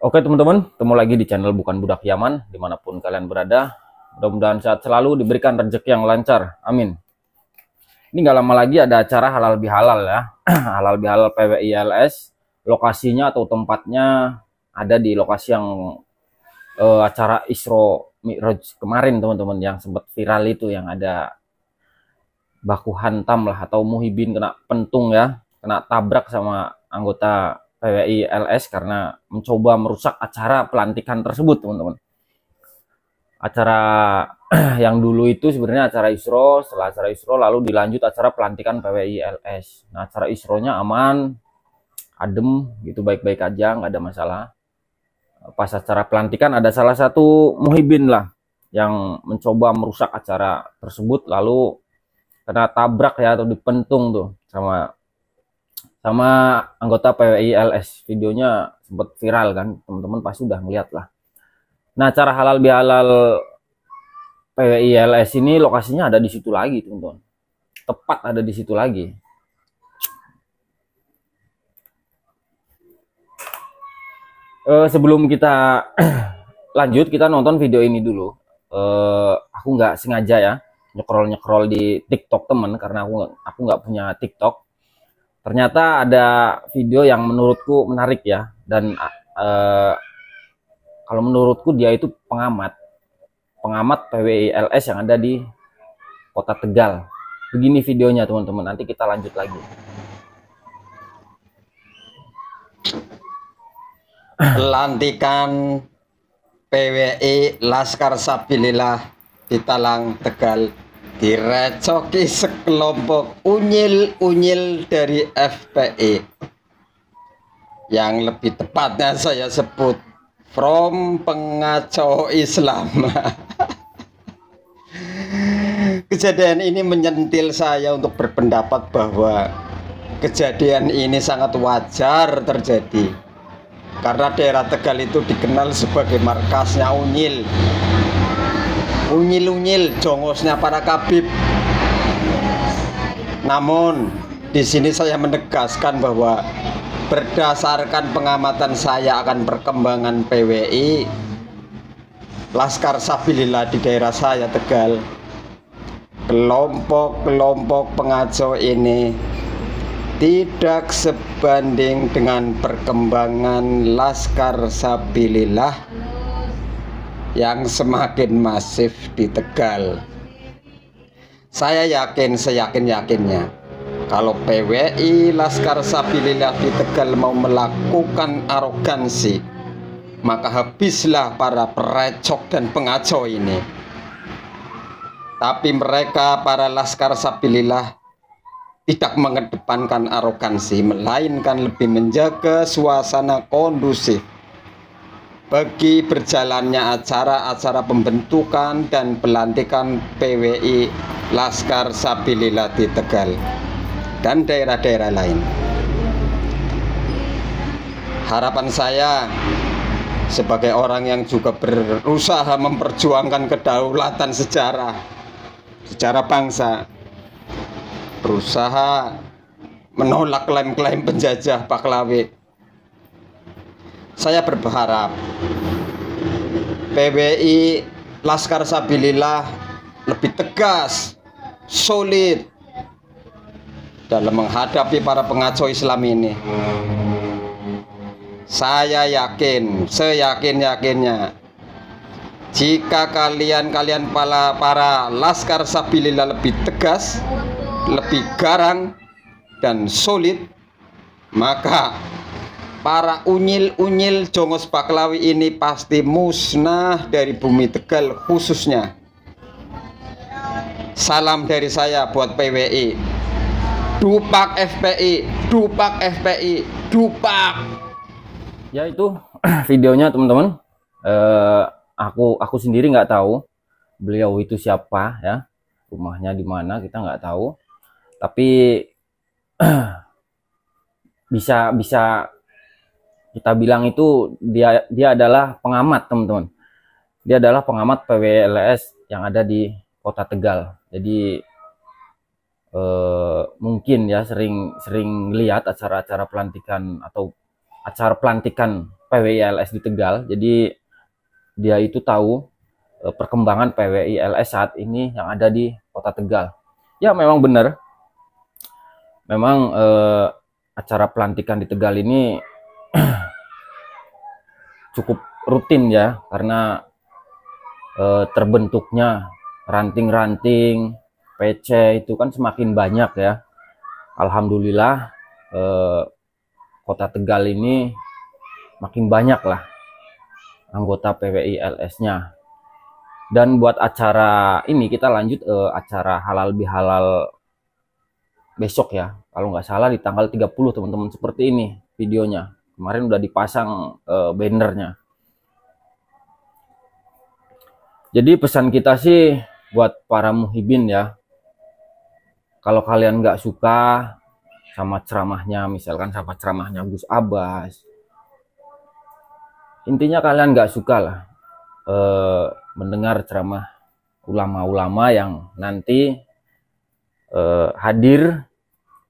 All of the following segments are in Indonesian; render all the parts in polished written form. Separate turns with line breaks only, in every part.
Oke teman-teman, ketemu lagi di channel Bukan Budak Yaman, dimanapun kalian berada. Mudah-mudahan sehat selalu, diberikan rezeki yang lancar, amin. Ini nggak lama lagi ada acara halal bihalal ya, halal bihalal PWI LS. Lokasinya atau tempatnya ada di lokasi yang acara Isra Mi'raj kemarin teman-teman, yang sempat viral itu, yang ada baku hantam lah atau Muhibin kena pentung ya, kena tabrak sama anggota PWI LS karena mencoba merusak acara pelantikan tersebut teman-teman. Acara yang dulu itu sebenarnya acara Isro, setelah acara Isro lalu dilanjut acara pelantikan PWI LS. Nah, acara Isronya aman, adem gitu, baik-baik aja, nggak ada masalah. Pas acara pelantikan ada salah satu Muhibin lah yang mencoba merusak acara tersebut, lalu kena tabrak ya atau dipentung tuh sama anggota PWI LS. Videonya sempat viral kan, teman-teman pasti udah ngeliat lah. Nah, acara halal bihalal PWI LS ini lokasinya ada di situ lagi teman-teman, tepat ada di situ lagi. Sebelum kita lanjut, kita nonton video ini dulu. Aku nggak sengaja ya nyekrol di TikTok temen, karena aku nggak punya TikTok. Ternyata ada video yang menurutku menarik ya, dan kalau menurutku dia itu pengamat PWI LS yang ada di Kota Tegal. Begini videonya teman-teman, nanti kita lanjut lagi.
Pelantikan PWI Laskar Sabilillah di Talang Tegal direcoki sekelompok unyil-unyil dari FPI, yang lebih tepatnya saya sebut from pengacau Islam. Kejadian ini menyentil saya untuk berpendapat bahwa kejadian ini sangat wajar terjadi, karena daerah Tegal itu dikenal sebagai markasnya unyil-unyil, jongosnya para kabib. Namun di sini saya menegaskan bahwa berdasarkan pengamatan saya akan perkembangan PWI Laskar Sabilillah di daerah saya Tegal, kelompok-kelompok pengacau ini tidak sebanding dengan perkembangan Laskar Sabilillah yang semakin masif di Tegal. Saya yakin, seyakin-yakinnya, kalau PWI Laskar Sabilillah di Tegal mau melakukan arogansi, maka habislah para perecok dan pengacau ini. Tapi mereka, para Laskar Sabilillah, tidak mengedepankan arogansi, melainkan lebih menjaga suasana kondusif bagi berjalannya acara-acara pembentukan dan pelantikan PWI Laskar Sabilillah di Tegal dan daerah-daerah lain. Harapan saya sebagai orang yang juga berusaha memperjuangkan kedaulatan sejarah bangsa, berusaha menolak klaim-klaim penjajah Pahlawi, saya berharap PWI Laskar Sabilillah lebih tegas, solid dalam menghadapi para pengacau Islam ini. Saya yakin, seyakin-yakinnya, jika kalian para Laskar Sabilillah lebih tegas, lebih garang dan solid, maka para unyil-unyil jongos Pahlawi ini pasti musnah dari bumi Tegal khususnya. Salam dari saya buat PWI. Dupak FPI, dupak FPI, dupak.
Ya itu videonya teman-teman. Aku sendiri nggak tahu beliau itu siapa ya, rumahnya di mana kita nggak tahu. Tapi bisa kita bilang itu dia adalah pengamat teman-teman. Dia adalah pengamat PWI LS yang ada di Kota Tegal. Jadi mungkin ya sering lihat acara-acara pelantikan atau acara pelantikan PWILS di Tegal. Jadi dia itu tahu perkembangan PWILS saat ini yang ada di Kota Tegal. Ya memang benar. Memang acara pelantikan di Tegal ini cukup rutin ya, karena terbentuknya ranting-ranting PC itu kan semakin banyak ya. Alhamdulillah Kota Tegal ini makin banyak lah anggota PWILS-nya. Dan buat acara ini kita lanjut acara halal bihalal besok ya. Kalau nggak salah di tanggal 30 teman-teman, seperti ini videonya. Kemarin udah dipasang bannernya. Jadi pesan kita sih buat para muhibin ya. Kalau kalian nggak suka sama ceramahnya, misalkan sama ceramahnya Gus Abbas, intinya kalian nggak suka lah mendengar ceramah ulama-ulama yang nanti hadir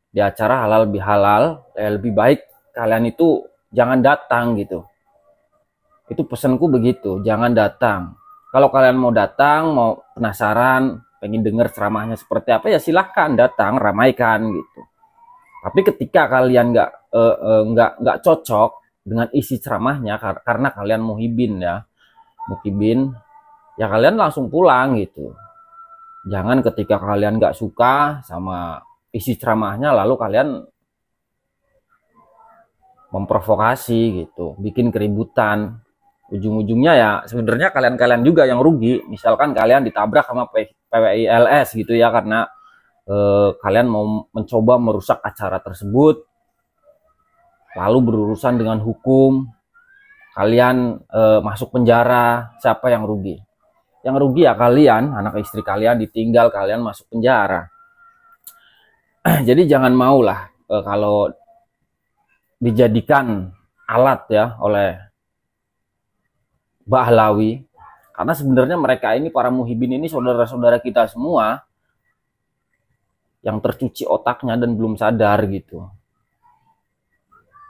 di acara halal bihalal, lebih baik kalian itu jangan datang gitu. Itu pesanku begitu, jangan datang. Kalau kalian mau datang, mau penasaran, pengen dengar ceramahnya seperti apa, ya silahkan datang, ramaikan gitu. Tapi ketika kalian nggak cocok dengan isi ceramahnya, karena kalian muhibin ya, ya kalian langsung pulang gitu. Jangan ketika kalian nggak suka sama isi ceramahnya lalu kalian memprovokasi gitu, bikin keributan. Ujung-ujungnya ya sebenarnya kalian juga yang rugi. Misalkan kalian ditabrak sama PWILS gitu ya, karena kalian mau mencoba merusak acara tersebut, lalu berurusan dengan hukum, kalian masuk penjara. Siapa yang rugi? Yang rugi ya kalian, anak istri kalian ditinggal, kalian masuk penjara. Jadi jangan maulah kalau dijadikan alat ya oleh Bahlawi, karena sebenarnya mereka ini, para muhibin ini, saudara-saudara kita semua yang tercuci otaknya dan belum sadar gitu.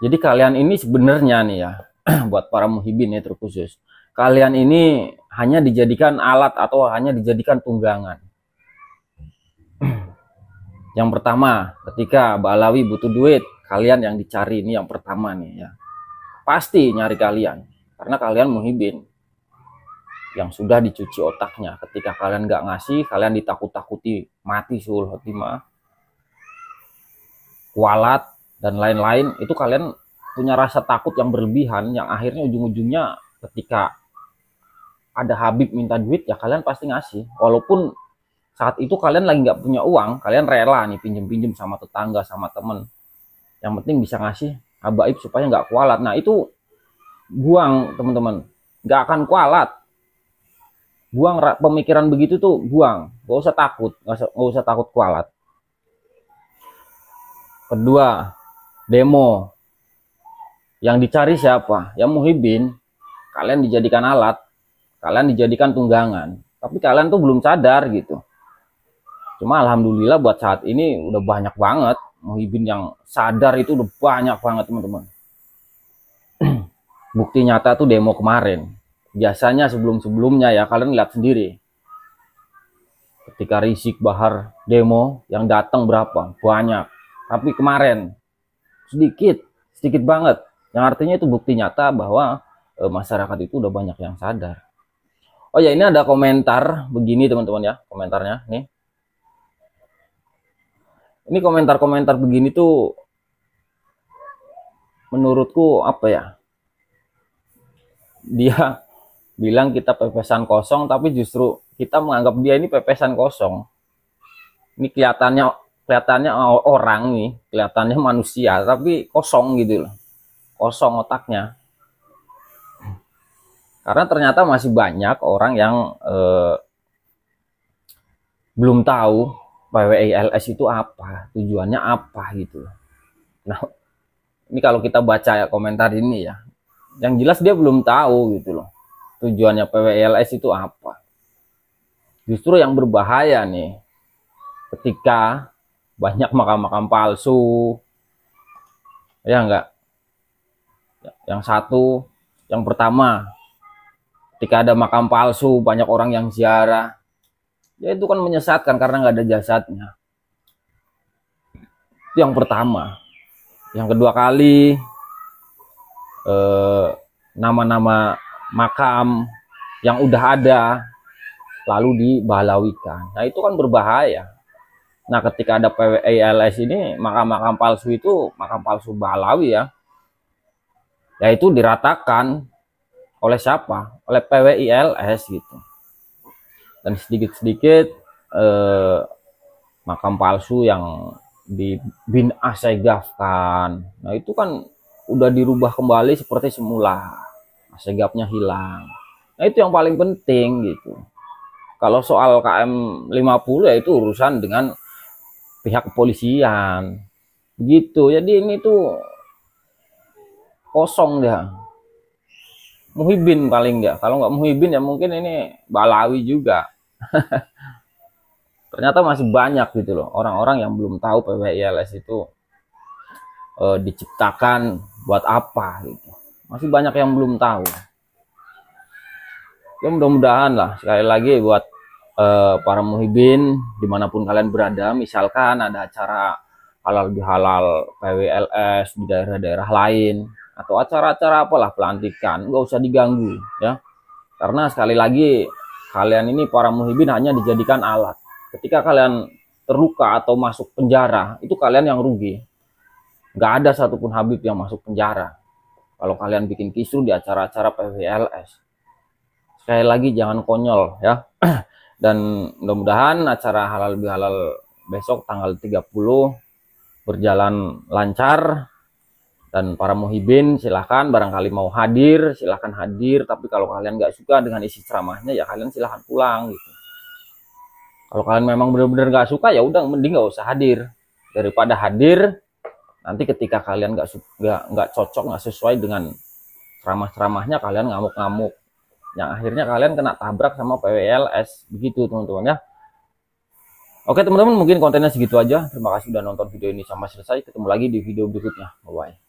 Jadi kalian ini sebenarnya nih ya, buat para muhibin ya terkhusus, kalian ini hanya dijadikan alat atau hanya dijadikan tunggangan. Yang pertama, ketika Bahlawi butuh duit, kalian yang dicari ini yang pertama nih ya. Pasti nyari kalian, karena kalian muhibin yang sudah dicuci otaknya. Ketika kalian nggak ngasih, kalian ditakut-takuti mati suul khotimah, kualat dan lain-lain. Itu kalian punya rasa takut yang berlebihan, yang akhirnya ujung-ujungnya ketika ada Habib minta duit ya kalian pasti ngasih, walaupun saat itu kalian lagi nggak punya uang, kalian rela nih pinjem-pinjem sama tetangga, sama temen. Yang penting bisa ngasih habaib supaya nggak kualat. Nah itu buang teman-teman, nggak akan kualat. Buang pemikiran begitu tuh, buang. Nggak usah takut, nggak usah takut kualat. Kedua, demo. Yang dicari siapa? Yang muhibin. Kalian dijadikan alat, kalian dijadikan tunggangan. Tapi kalian tuh belum sadar gitu. Cuma alhamdulillah buat saat ini udah banyak banget muhibin yang sadar, itu udah banyak banget teman-teman. Bukti nyata tuh demo kemarin. Biasanya sebelum-sebelumnya ya kalian lihat sendiri. Ketika Rizik Bahar demo, yang datang berapa? Banyak. Tapi kemarin sedikit banget. Yang artinya itu bukti nyata bahwa masyarakat itu udah banyak yang sadar. Oh ya, ini ada komentar begini teman-teman ya, komentarnya nih. Ini komentar-komentar begini tuh menurutku apa ya? Dia bilang kita pepesan kosong, tapi justru kita menganggap dia ini pepesan kosong. Ini kelihatannya orang nih, kelihatannya manusia, tapi kosong gitu loh. Kosong otaknya. Karena ternyata masih banyak orang yang belum tahu PWILS itu apa, tujuannya apa gitu. Nah, ini kalau kita baca komentar ini ya, yang jelas dia belum tahu gitu loh, tujuannya PWILS itu apa. Justru yang berbahaya nih, ketika banyak makam-makam palsu, ya enggak. Yang satu Yang pertama, ketika ada makam palsu, banyak orang yang ziarah, ya itu kan menyesatkan karena nggak ada jasadnya. Itu yang pertama. Yang kedua kali, nama-nama makam yang udah ada lalu dibalawikan. Nah itu kan berbahaya. Nah ketika ada PWILS ini, makam-makam palsu itu makam palsu Balawi ya, yaitu diratakan oleh siapa? Oleh PWILS gitu. Dan sedikit-sedikit makam palsu yang di bin asegafkan. Nah itu kan udah dirubah kembali seperti semula. Asegafnya hilang. Nah itu yang paling penting gitu. Kalau soal KM 50 ya itu urusan dengan pihak kepolisian. Begitu. Jadi ini tuh kosong dia. Muhibin paling nggak. Kalau nggak Muhibin ya mungkin ini Balawi juga. Ternyata masih banyak gitu loh orang-orang yang belum tahu PWILS itu diciptakan buat apa gitu. Masih banyak yang belum tahu. Ya mudah-mudahan lah sekali lagi buat para muhibin dimanapun kalian berada, misalkan ada acara halal bihalal PWILS di daerah-daerah lain atau acara-acara apalah pelantikan, nggak usah diganggu ya, karena sekali lagi kalian ini para muhibin hanya dijadikan alat. Ketika kalian terluka atau masuk penjara, itu kalian yang rugi. Nggak ada satupun Habib yang masuk penjara kalau kalian bikin kisruh di acara-acara PWILS. Sekali lagi jangan konyol ya. Dan mudah-mudahan acara halal bihalal besok tanggal 30 berjalan lancar. Dan para muhibin silahkan, barangkali mau hadir silahkan hadir, tapi kalau kalian nggak suka dengan isi ceramahnya ya kalian silahkan pulang gitu. Kalau kalian memang benar-benar nggak suka ya udah mending nggak usah hadir, daripada hadir nanti ketika kalian nggak cocok, nggak sesuai dengan ceramah-ceramahnya, kalian ngamuk-ngamuk yang akhirnya kalian kena tabrak sama PWILS. Begitu teman-teman ya. Oke teman-teman, mungkin kontennya segitu aja. Terima kasih sudah nonton video ini sampai selesai. Ketemu lagi di video berikutnya. Bye bye.